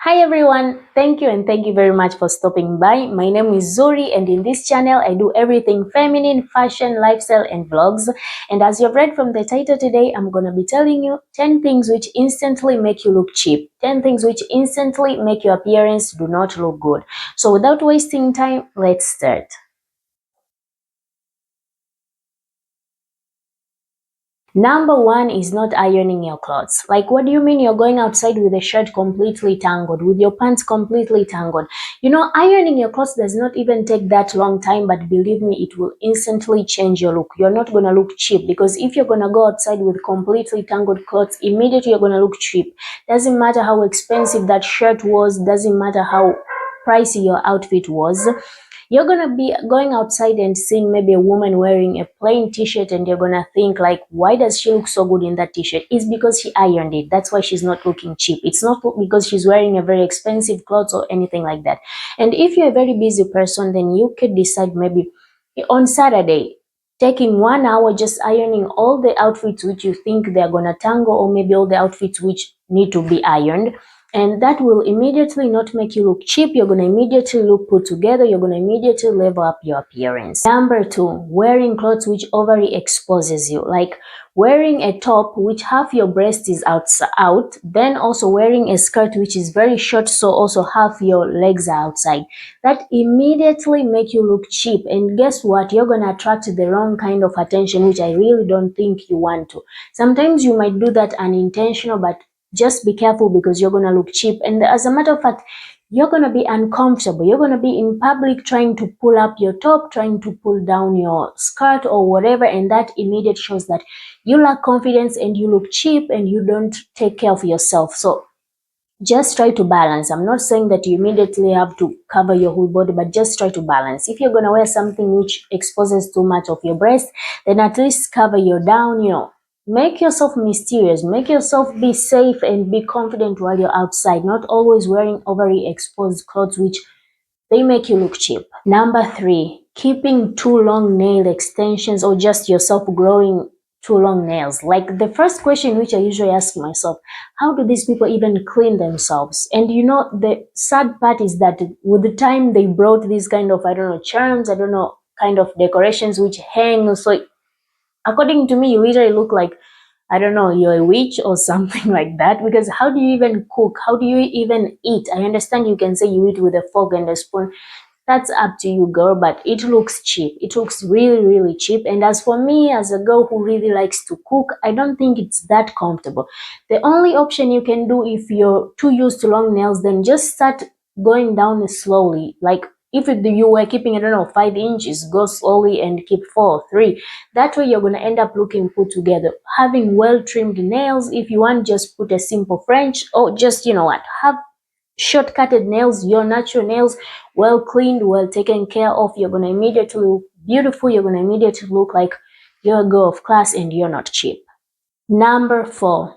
Hi everyone, thank you and thank you very much for stopping by. My name is Zuri and in this channel I do everything feminine, fashion, lifestyle and vlogs. And as you've read from the title today, I'm gonna be telling you 10 things which instantly make you look cheap. 10 things which instantly make your appearance do not look good. So without wasting time, let's start. Number one is not ironing your clothes. Like, what do you mean you're going outside with a shirt completely tangled, with your pants completely tangled? Ironing your clothes does not even take that long time, but believe me, it will instantly change your look. You're not gonna look cheap because if you're gonna go outside with completely tangled clothes, immediately you're gonna look cheap. Doesn't matter how expensive that shirt was, doesn't matter how pricey your outfit was. You're gonna be going outside and seeing maybe a woman wearing a plain t-shirt and you're gonna think like, why does she look so good in that t-shirt? It's because she ironed it. That's why she's not looking cheap. It's not because she's wearing a very expensive clothes or anything like that. And if you're a very busy person, then you could decide maybe on Saturday, taking 1 hour just ironing all the outfits which you think they're gonna tangle, or maybe all the outfits which need to be ironed, and that will immediately not make you look cheap. You're going to immediately look put together. You're going to immediately level up your appearance. Number two, wearing clothes which overly exposes you, like wearing a top which half your breast is out, then also wearing a skirt which is very short, so also half your legs are outside. That immediately make you look cheap, and guess what? You're going to attract the wrong kind of attention, which I really don't think you want to. Sometimes you might do that unintentional, but just be careful because you're going to look cheap. And as a matter of fact, you're going to be uncomfortable. You're going to be in public trying to pull up your top, trying to pull down your skirt or whatever. And that immediately shows that you lack confidence and you look cheap and you don't take care of yourself. So just try to balance. I'm not saying that you immediately have to cover your whole body, but just try to balance. If you're going to wear something which exposes too much of your breast, then at least cover your down, Make yourself mysterious, make yourself be safe and be confident while you're outside, not always wearing overly exposed clothes which they make you look cheap. Number three, keeping too long nail extensions or just yourself growing too long nails. Like the first question which I usually ask myself, how do these people even clean themselves? And the sad part is that with the time they brought these kind of, charms, kind of decorations which hang. So according to me, you literally look like, you're a witch or something like that, because how do you even cook? How do you even eat? I understand you can say you eat with a fork and a spoon. That's up to you, girl, but it looks cheap. It looks really, really cheap. And as for me, as a girl who really likes to cook, I don't think it's that comfortable. The only option you can do if you're too used to long nails, then just start going down slowly. Like if you were keeping, 5 inches, go slowly and keep 4, 3. That way you're going to end up looking put together. Having well-trimmed nails, if you want, just put a simple French, or just, have short-cutted nails, your natural nails, well cleaned, well taken care of. You're going to immediately look beautiful. You're going to immediately look like you're a girl of class and you're not cheap. Number four,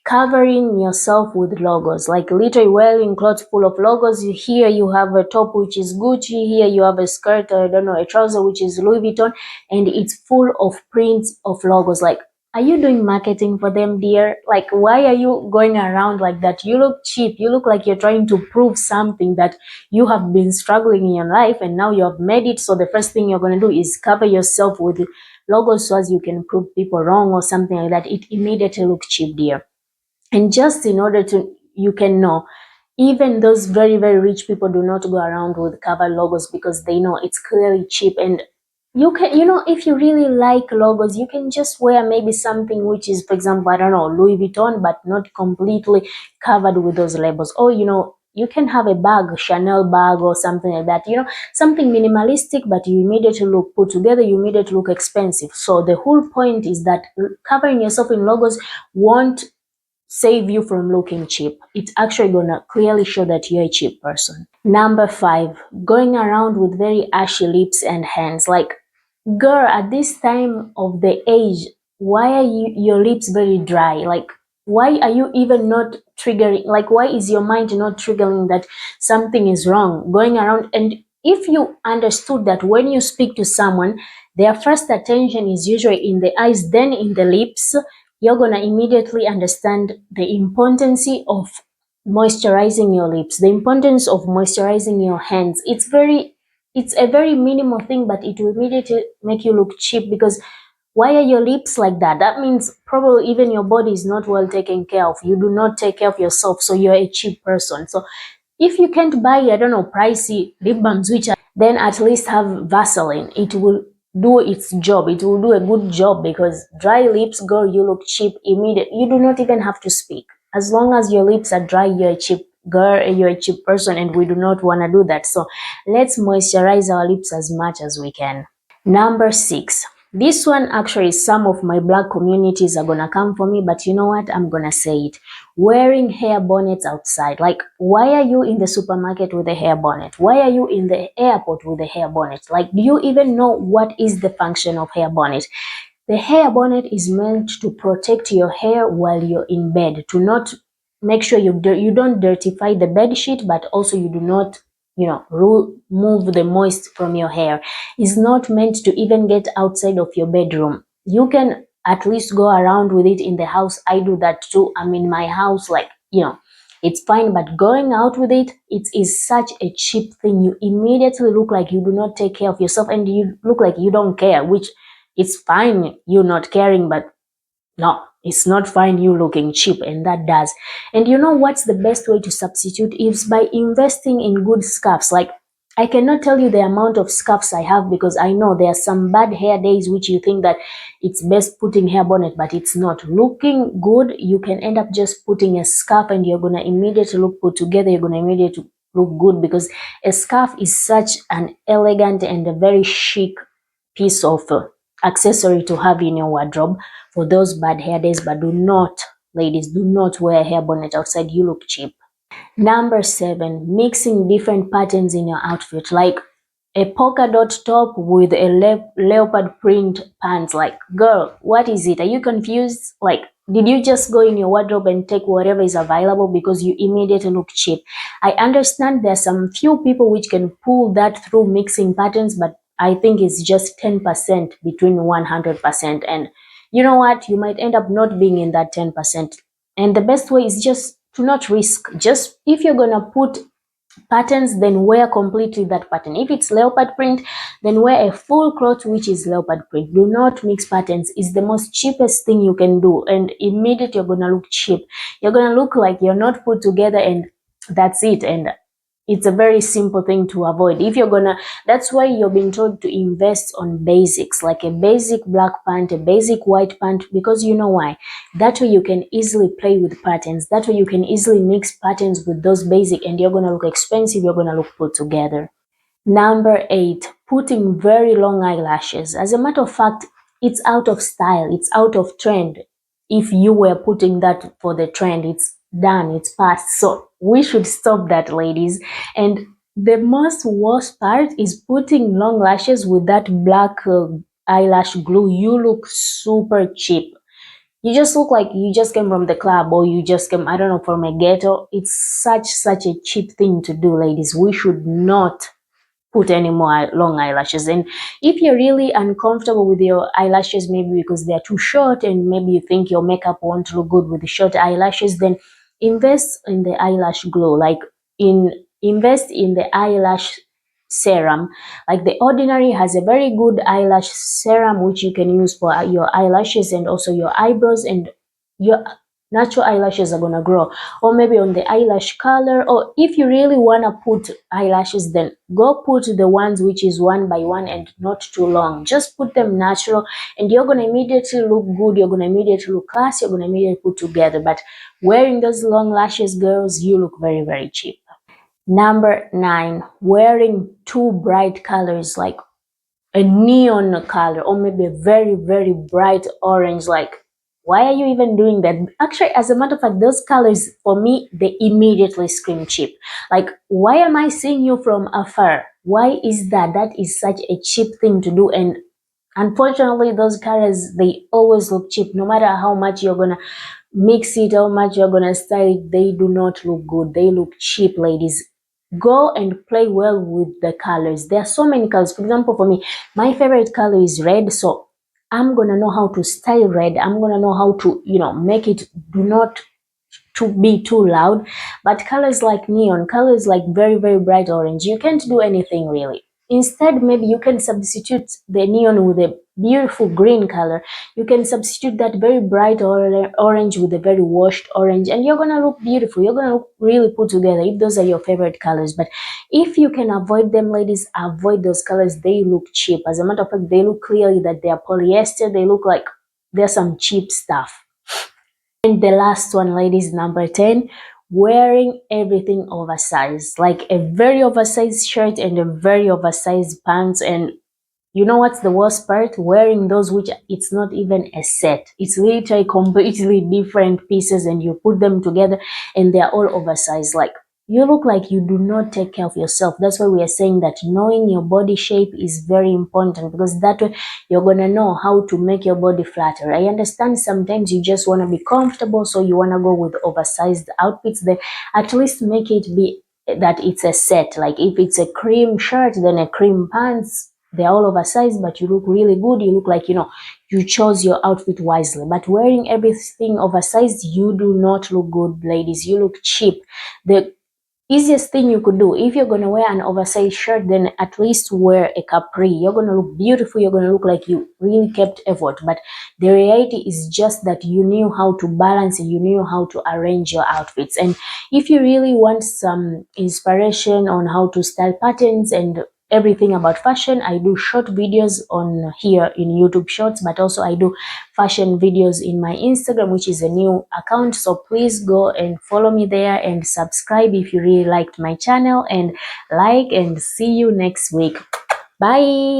covering yourself with logos, like literally wearing clothes full of logos. Here you have a top which is Gucci, here you have a skirt, a trouser which is Louis Vuitton, and it's full of prints of logos. Like, are you doing marketing for them, dear? Like, why are you going around like that? You look cheap. You look like you're trying to prove something that you have been struggling in your life and now you have made it. So the first thing you're going to do is cover yourself with logos so as you can prove people wrong or something like that. It immediately looks cheap, dear. And just in order to, you can know, even those very, very rich people do not go around with cover logos because they know it's clearly cheap. And you can, if you really like logos, you can just wear maybe something which is, for example, Louis Vuitton, but not completely covered with those labels. Or, you can have a bag, Chanel bag or something like that, something minimalistic, but you immediately look put together, you immediately look expensive. So the whole point is that covering yourself in logos won't save you from looking cheap. It's actually gonna clearly show that you're a cheap person. Number five, going around with very ashy lips and hands. Like, girl, at this time of the age, why are your lips very dry? Like, why are you even not triggering? Like, why is your mind not triggering that something is wrong? Going around, and if you understood that when you speak to someone, their first attention is usually in the eyes, then in the lips, you're gonna immediately understand the importance of moisturizing your lips, the importance of moisturizing your hands. It's a very minimal thing, but it will immediately make you look cheap. Because why are your lips like that? That means probably even your body is not well taken care of. You do not take care of yourself, so you're a cheap person. So if you can't buy, I don't know, pricey lip balms, which are, then at least have Vaseline. It will do its job. It will do a good job, because dry lips, girl, you look cheap immediate. You do not even have to speak. As long as your lips are dry, you're a cheap girl, you're a cheap person, and we do not want to do that. So let's moisturize our lips as much as we can. Number 6. This one actually some of my black communities are gonna come for me, but you know what? I'm gonna say it. Wearing hair bonnets outside. Like, why are you in the supermarket with a hair bonnet? Why are you in the airport with a hair bonnet? Like, do you even know what is the function of hair bonnet? The hair bonnet is meant to protect your hair while you're in bed, to not make sure you don't dirtify the bed sheet, but also you do not, remove the moist from your hair. It's not meant to even get outside of your bedroom. You can at least go around with it in the house. I do that too. I'm in my house, like, it's fine, but going out with it is such a cheap thing. You immediately look like you do not take care of yourself, and you look like you don't care, which it's fine you not caring, but no, it's not fine you looking cheap, and that does. And you know what's the best way to substitute is by investing in good scarves. Like, I cannot tell you the amount of scarves I have, because I know there are some bad hair days which you think that it's best putting hair bonnet, but it's not. Looking good, you can end up just putting a scarf and you're gonna immediately look put together, you're gonna immediately look good, because a scarf is such an elegant and a very chic piece of accessory to have in your wardrobe for those bad hair days. But do not, ladies, do not wear a hair bonnet outside. You look cheap. Number 7, mixing different patterns in your outfit, like a polka dot top with a leopard print pants. Like, girl, what is it? Are you confused? Like, did you just go in your wardrobe and take whatever is available because you immediately look cheap? I understand there's some few people which can pull that through mixing patterns, but I think it's just 10% between 100%. And you know what? You might end up not being in that 10%. And the best way is just to not risk. Just, if you're gonna put patterns, then wear completely that pattern. If it's leopard print, then wear a full cloth which is leopard print. Do not mix patterns. It's the most cheapest thing you can do, and immediately you're gonna look cheap. You're gonna look like you're not put together, and that's it. And it's a very simple thing to avoid. If you're gonna, that's why you're being told to invest on basics, like a basic black pant, a basic white pant, because you know why? That way you can easily play with patterns. That way you can easily mix patterns with those basic, and you're gonna look expensive, you're gonna look put together. Number 8, putting very long eyelashes. As a matter of fact, it's out of style, it's out of trend. If you were putting that for the trend, it's done, it's past. So we should stop that, ladies. And the most worst part is putting long lashes with that black eyelash glue. You look super cheap. You just look like you just came from the club, or you just came, I don't know, from a ghetto. It's such a cheap thing to do, ladies. We should not put any more long eyelashes. And if you're really uncomfortable with your eyelashes, maybe because they're too short, and maybe you think your makeup won't look good with the short eyelashes, then invest in the eyelash glow. Like, invest in the eyelash serum. Like, The Ordinary has a very good eyelash serum which you can use for your eyelashes, and also your eyebrows, and your natural eyelashes are gonna grow. Or maybe on the eyelash color, or if you really want to put eyelashes, then go put the ones which is one by one and not too long. Just put them natural, and you're going to immediately look good, you're going to immediately look classy, you're going to immediately put together. But wearing those long lashes, girls, you look very, very cheap. Number 9, wearing too bright colors, like a neon color, or maybe a very, very bright orange. Like, why are you even doing that? Actually, as a matter of fact, those colors, for me, they immediately scream cheap. Like, why am I seeing you from afar? Why is that? That is such a cheap thing to do. And unfortunately, those colors, they always look cheap. No matter how much you're gonna mix it, how much you're gonna style it, they do not look good. They look cheap, ladies. Go and play well with the colors. There are so many colors. For example, for me, my favorite color is red, so I'm gonna know how to style red. I'm gonna know how to, make it do not to be too loud, but colors like neon, colors like very, very bright orange, you can't do anything really. Instead, maybe you can substitute the neon with a beautiful green color. You can substitute that very bright orange with a very washed orange, and you're gonna look beautiful. You're gonna look really put together if those are your favorite colors. But if you can avoid them, ladies, avoid those colors. They look cheap. As a matter of fact, they look clearly that they are polyester. They look like they're some cheap stuff. And the last one, ladies, number 10, wearing everything oversized, like a very oversized shirt and a very oversized pants. And you know what's the worst part? Wearing those which it's not even a set. It's literally completely different pieces and you put them together and they're all oversized. Like you look like you do not take care of yourself. That's why we are saying that knowing your body shape is very important, because that way you're going to know how to make your body flatter. I understand sometimes you just want to be comfortable, so you want to go with oversized outfits. Then at least make it be that it's a set. Like if it's a cream shirt, then a cream pants. They're all oversized, but you look really good. You look like, you chose your outfit wisely. But wearing everything oversized, you do not look good, ladies. You look cheap. The easiest thing you could do, if you're going to wear an oversized shirt, then at least wear a capri. You're going to look beautiful. You're going to look like you really kept effort. But the reality is just that you knew how to balance it. You knew how to arrange your outfits. And if you really want some inspiration on how to style patterns and everything about fashion, I do short videos on here in YouTube Shorts, but also I do fashion videos in my Instagram, which is a new account. So please go and follow me there and subscribe if you really liked my channel, and like, and see you next week. Bye.